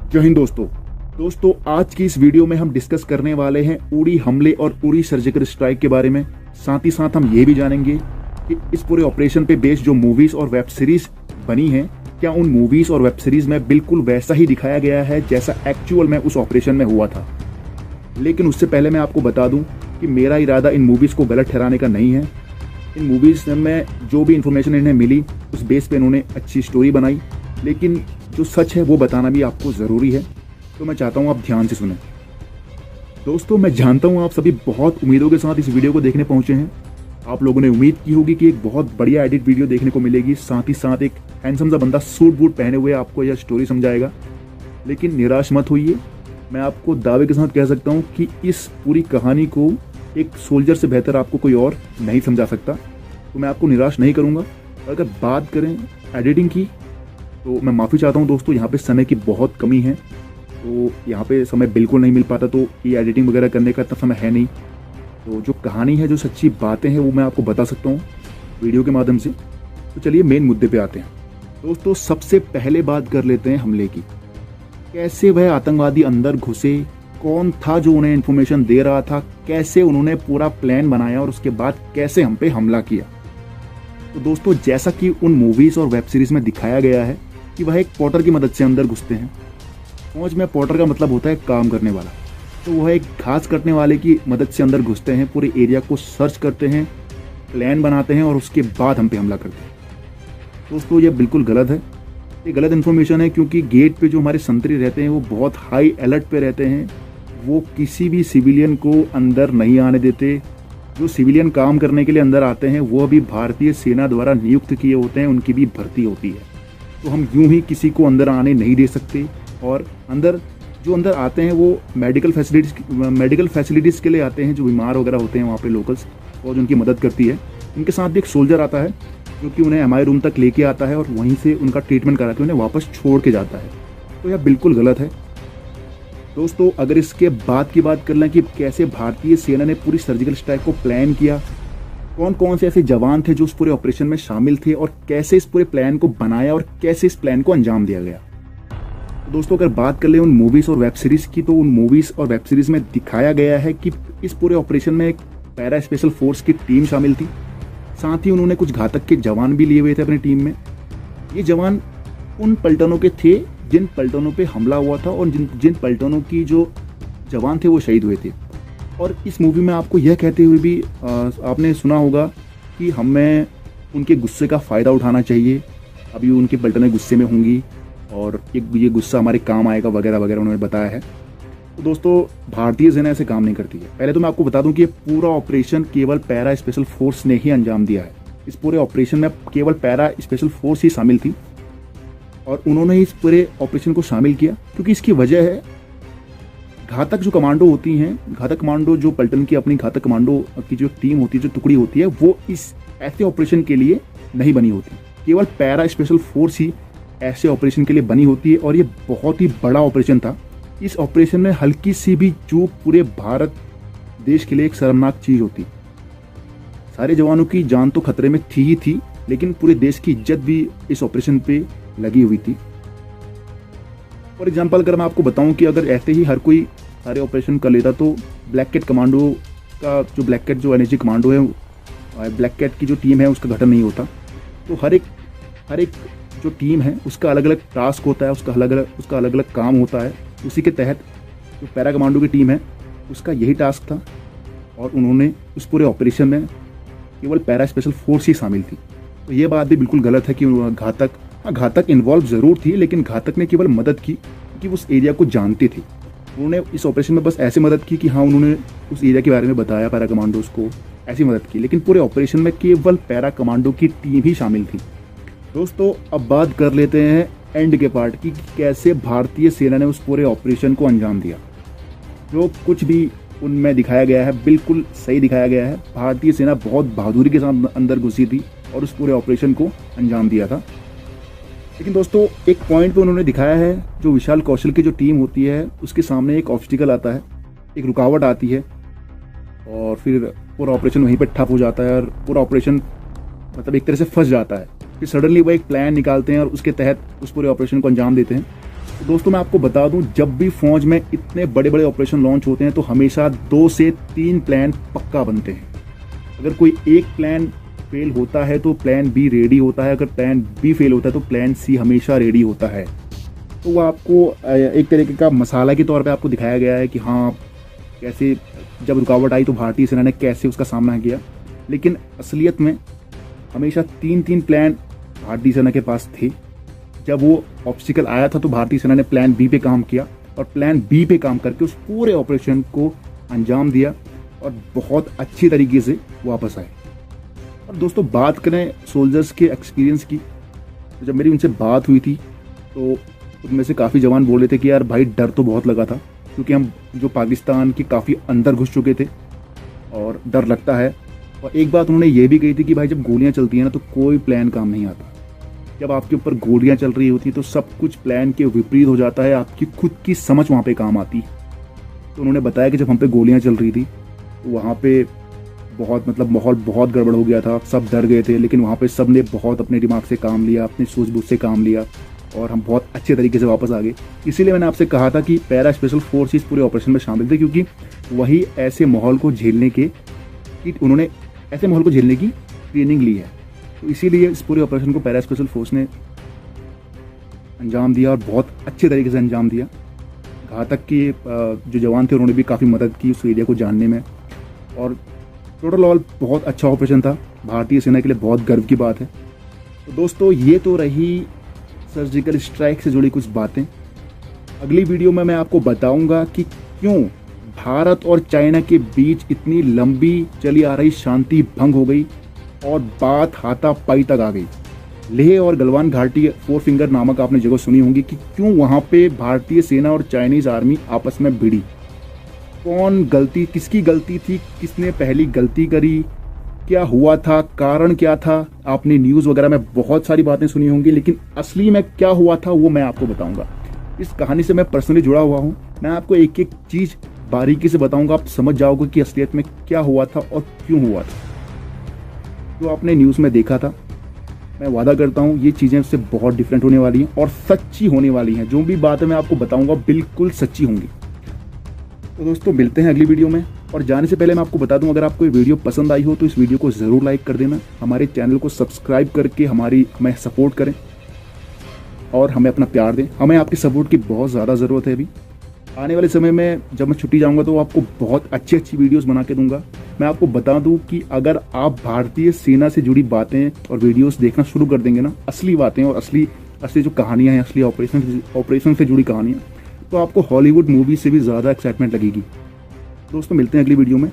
जय हिंद दोस्तों आज की इस वीडियो में हम डिस्कस करने वाले हैं उड़ी हमले और उड़ी सर्जिकल स्ट्राइक के बारे में। साथ ही साथ हम ये भी जानेंगे कि इस पूरे ऑपरेशन पे बेस्ड जो मूवीज और वेब सीरीज बनी है, क्या उन मूवीज और वेब सीरीज में बिल्कुल वैसा ही दिखाया गया है जैसा एक्चुअल में उस ऑपरेशन में हुआ था। लेकिन उससे पहले मैं आपको बता दूं कि मेरा इरादा इन मूवीज को गलत ठहराने का नहीं है। इन मूवीज में जो भी इंफॉर्मेशन इन्हें मिली उस बेस पे इन्होंने अच्छी स्टोरी बनाई, लेकिन जो सच है वो बताना भी आपको ज़रूरी है। तो मैं चाहता हूँ आप ध्यान से सुनें। दोस्तों, मैं जानता हूँ आप सभी बहुत उम्मीदों के साथ इस वीडियो को देखने पहुँचे हैं। आप लोगों ने उम्मीद की होगी कि एक बहुत बढ़िया एडिट वीडियो देखने को मिलेगी, साथ ही साथ एक हैंडसम सा बंदा सूट बूट पहने हुए आपको यह स्टोरी समझाएगा। लेकिन निराश मत होइए, मैं आपको दावे के साथ कह सकता हूँ कि इस पूरी कहानी को एक सोल्जर से बेहतर आपको कोई और नहीं समझा सकता। तो मैं आपको निराश नहीं करूँगा। अगर बात करें एडिटिंग की तो मैं माफ़ी चाहता हूँ दोस्तों, यहाँ पे समय की बहुत कमी है, तो यहाँ पे समय बिल्कुल नहीं मिल पाता, तो ये एडिटिंग वगैरह करने का इतना समय है नहीं। तो जो कहानी है, जो सच्ची बातें हैं वो मैं आपको बता सकता हूँ वीडियो के माध्यम से। तो चलिए मेन मुद्दे पे आते हैं। दोस्तों, सबसे पहले बात कर लेते हैं हमले की। कैसे वह आतंकवादी अंदर घुसे, कौन था जो उन्हें इन्फॉर्मेशन दे रहा था, कैसे उन्होंने पूरा प्लान बनाया और उसके बाद कैसे हम पे हमला किया। तो दोस्तों, जैसा कि उन मूवीज़ और वेब सीरीज़ में दिखाया गया है कि वह एक पॉटर की मदद से अंदर घुसते हैं। फौज में पॉटर का मतलब होता है काम करने वाला, तो वह एक घास काटने वाले की मदद से अंदर घुसते हैं, पूरे एरिया को सर्च करते हैं, प्लान बनाते हैं और उसके बाद हम पे हमला करते हैं। दोस्तों, ये बिल्कुल गलत है, ये गलत इन्फॉर्मेशन है, क्योंकि गेट पे जो हमारे संतरी रहते हैं वो बहुत हाई अलर्ट पे रहते हैं। वो किसी भी सिविलियन को अंदर नहीं आने देते। जो सिविलियन काम करने के लिए अंदर आते हैं वो भी भारतीय सेना द्वारा नियुक्त किए होते हैं, उनकी भी भर्ती होती है। तो हम यूं ही किसी को अंदर आने नहीं दे सकते। और जो अंदर आते हैं वो मेडिकल फैसिलिटीज़ के लिए आते हैं। जो बीमार वगैरह होते हैं वहाँ पे लोकल्स, और उनकी मदद करती है। उनके साथ भी एक सोल्जर आता है जो कि उन्हें हमारे रूम तक लेके आता है और वहीं से उनका ट्रीटमेंट करा के उन्हें वापस छोड़ के जाता है। तो यह बिल्कुल गलत है दोस्तों। अगर इसके बाद की बात कर लें कि कैसे भारतीय सेना ने पूरी सर्जिकल स्ट्राइक को प्लान किया, कौन कौन से ऐसे जवान थे जो उस पूरे ऑपरेशन में शामिल थे, और कैसे इस पूरे प्लान को बनाया और कैसे इस प्लान को अंजाम दिया गया। तो दोस्तों, अगर बात कर ले उन मूवीज़ और वेब सीरीज़ की, तो उन मूवीज़ और वेब सीरीज़ में दिखाया गया है कि इस पूरे ऑपरेशन में एक पैरा स्पेशल फोर्स की टीम शामिल थी। साथ ही उन्होंने कुछ घातक के जवान भी लिए हुए थे अपनी टीम में। ये जवान उन पलटनों के थे जिन पलटनों पे हमला हुआ था, और जिन पलटनों की जो जवान थे वो शहीद हुए थे। और इस मूवी में आपको यह कहते हुए भी आपने सुना होगा कि हमें उनके गुस्से का फ़ायदा उठाना चाहिए। अभी उनकी पलटनें गुस्से में होंगी और ये गुस्सा हमारे काम आएगा वगैरह वगैरह उन्होंने बताया है। तो दोस्तों, भारतीय सेना ऐसे काम नहीं करती है। पहले तो मैं आपको बता दूं कि ये पूरा ऑपरेशन केवल पैरा स्पेशल फोर्स ने ही अंजाम दिया है। इस पूरे ऑपरेशन में केवल पैरा स्पेशल फोर्स ही शामिल थी, और उन्होंने ही इस पूरे ऑपरेशन को शामिल किया, क्योंकि इसकी वजह है घातक जो कमांडो होती हैं, घातक कमांडो जो पलटन की अपनी घातक कमांडो की जो टीम होती है, जो टुकड़ी होती है, वो इस ऐसे ऑपरेशन के लिए नहीं बनी होती। केवल पैरा स्पेशल फोर्स ही ऐसे ऑपरेशन के लिए बनी होती है, और ये बहुत ही बड़ा ऑपरेशन था। इस ऑपरेशन में हल्की सी भी चूक पूरे भारत देश के लिए एक शर्मनाक चीज होती। सारे जवानों की जान तो खतरे में थी ही थी, लेकिन पूरे देश की इज्जत भी इस ऑपरेशन पे लगी हुई थी। फॉर एग्जाम्पल, अगर मैं आपको बताऊं कि अगर ऐसे ही हर कोई सारे ऑपरेशन कर लेता, तो ब्लैक कैट कमांडो का जो एनएसजी कमांडो है, ब्लैक कैट की जो टीम है उसका गठन नहीं होता। तो हर एक जो टीम है उसका अलग अलग टास्क होता है, उसका अलग अलग काम होता है। उसी के तहत जो पैरा कमांडो की टीम है उसका यही टास्क था, और उन्होंने उस पूरे ऑपरेशन में केवल पैरा स्पेशल फोर्स ही शामिल थी। तो ये बात भी बिल्कुल गलत है कि घातक इन्वॉल्व ज़रूर थी, लेकिन घातक ने केवल मदद की कि उस एरिया को जानते थे। उन्होंने इस ऑपरेशन में बस ऐसे मदद की कि हाँ, उन्होंने उस एरिया के बारे में बताया पैरा कमांडोज को, ऐसी मदद की, लेकिन पूरे ऑपरेशन में केवल पैरा कमांडो की टीम ही शामिल थी। दोस्तों, अब बात कर लेते हैं एंड के पार्ट की, कैसे भारतीय सेना ने उस पूरे ऑपरेशन को अंजाम दिया। जो कुछ भी उनमें दिखाया गया है बिल्कुल सही दिखाया गया है। भारतीय सेना बहुत बहादुरी के साथ अंदर घुसी थी और उस पूरे ऑपरेशन को अंजाम दिया था। लेकिन दोस्तों, एक पॉइंट पे उन्होंने दिखाया है, जो विशाल कौशल की जो टीम होती है उसके सामने एक ऑब्स्टिकल आता है, एक रुकावट आती है, और फिर पूरा ऑपरेशन वहीं पे ठप हो जाता है, और पूरा ऑपरेशन मतलब एक तरह से फंस जाता है। फिर सडनली वो एक प्लान निकालते हैं और उसके तहत उस पूरे ऑपरेशन को अंजाम देते हैं। दोस्तों मैं आपको बता दूं, जब भी फौज में इतने बड़े बड़े ऑपरेशन लॉन्च होते हैं तो हमेशा 2 से 3 प्लान पक्का बनते हैं। अगर कोई एक प्लान फेल होता है तो प्लान बी रेडी होता है, अगर प्लान बी फेल होता है तो प्लान सी हमेशा रेडी होता है। तो वो आपको एक तरीके का मसाला के तौर पे आपको दिखाया गया है कि हाँ कैसे जब रुकावट आई तो भारतीय सेना ने कैसे उसका सामना किया। लेकिन असलियत में हमेशा 3 प्लान भारतीय सेना के पास थे। जब वो ऑब्स्टिकल आया था तो भारतीय सेना ने प्लान बी पे काम किया और प्लान बी पे काम करके उस पूरे ऑपरेशन को अंजाम दिया और बहुत अच्छी तरीके से वापस आए। और दोस्तों बात करें सोल्जर्स के एक्सपीरियंस की, तो जब मेरी उनसे बात हुई थी तो उनमें से काफ़ी जवान बोले थे कि यार भाई डर तो बहुत लगा था, क्योंकि हम जो पाकिस्तान के काफ़ी अंदर घुस चुके थे और डर लगता है। और एक बात उन्होंने ये भी कही थी कि भाई जब गोलियां चलती हैं ना तो कोई प्लान काम नहीं आता। जब आपके ऊपर गोलियां चल रही होती तो सब कुछ प्लान के विपरीत हो जाता है, आपकी खुद की समझ वहाँ पे काम आती। तो उन्होंने बताया कि जब हम पे गोलियां चल रही थी तो वहाँ पे बहुत माहौल बहुत गड़बड़ हो गया था, सब डर गए थे, लेकिन वहाँ पे सब ने बहुत अपने दिमाग से काम लिया, अपनी सूझबूझ से काम लिया और हम बहुत अच्छे तरीके से वापस आ गए। इसीलिए मैंने आपसे कहा था कि पैरा स्पेशल फोर्स इस पूरे ऑपरेशन में शामिल थे, क्योंकि वही ऐसे माहौल को झेलने की ट्रेनिंग ली है। तो इसीलिए इस पूरे ऑपरेशन को पैरा स्पेशल फोर्स ने अंजाम दिया और बहुत अच्छे तरीके से अंजाम दिया। घातक के जो जवान थे उन्होंने भी काफ़ी मदद की उस एरिया को जानने में। और टोटल ऑल बहुत अच्छा ऑपरेशन था, भारतीय सेना के लिए बहुत गर्व की बात है। तो दोस्तों ये तो रही सर्जिकल स्ट्राइक से जुड़ी कुछ बातें। अगली वीडियो में मैं आपको बताऊंगा कि क्यों भारत और चाइना के बीच इतनी लंबी चली आ रही शांति भंग हो गई और बात हाथापाई तक आ गई। लेह और गलवान घाटी 4 फिंगर नामक आपने जगह सुनी होंगी कि क्यों वहाँ पे भारतीय सेना और चाइनीज आर्मी आपस में भिड़ी। किसकी गलती थी, किसने पहली गलती करी, क्या हुआ था, कारण क्या था। आपने न्यूज़ वगैरह में बहुत सारी बातें सुनी होंगी, लेकिन असली में क्या हुआ था वो मैं आपको बताऊंगा। इस कहानी से मैं पर्सनली जुड़ा हुआ हूँ, मैं आपको एक एक चीज़ बारीकी से बताऊंगा, आप समझ जाओगे कि असलियत में क्या हुआ था और क्यों हुआ था। जो आपने न्यूज़ में देखा था, मैं वादा करता हूँ ये चीज़ें उससे बहुत डिफरेंट होने वाली हैं और सच्ची होने वाली हैं। जो भी बातें मैं आपको बताऊंगा बिल्कुल सच्ची होंगी। तो दोस्तों मिलते हैं अगली वीडियो में। और जाने से पहले मैं आपको बता दूं, अगर आपको ये वीडियो पसंद आई हो तो इस वीडियो को ज़रूर लाइक कर देना, हमारे चैनल को सब्सक्राइब करके हमें सपोर्ट करें और हमें अपना प्यार दें। हमें आपके सपोर्ट की बहुत ज़्यादा ज़रूरत है। अभी आने वाले समय में जब मैं छुट्टी जाऊंगा तो आपको बहुत अच्छी वीडियोस बना के दूंगा। मैं आपको बता दूं कि अगर आप भारतीय सेना से जुड़ी बातें और वीडियोस देखना शुरू कर देंगे ना, असली बातें और असली जो कहानियाँ हैं, असली ऑपरेशन से जुड़ी कहानियाँ, तो आपको हॉलीवुड मूवी से भी ज़्यादा एक्साइटमेंट लगेगी। दोस्तों मिलते हैं अगली वीडियो में।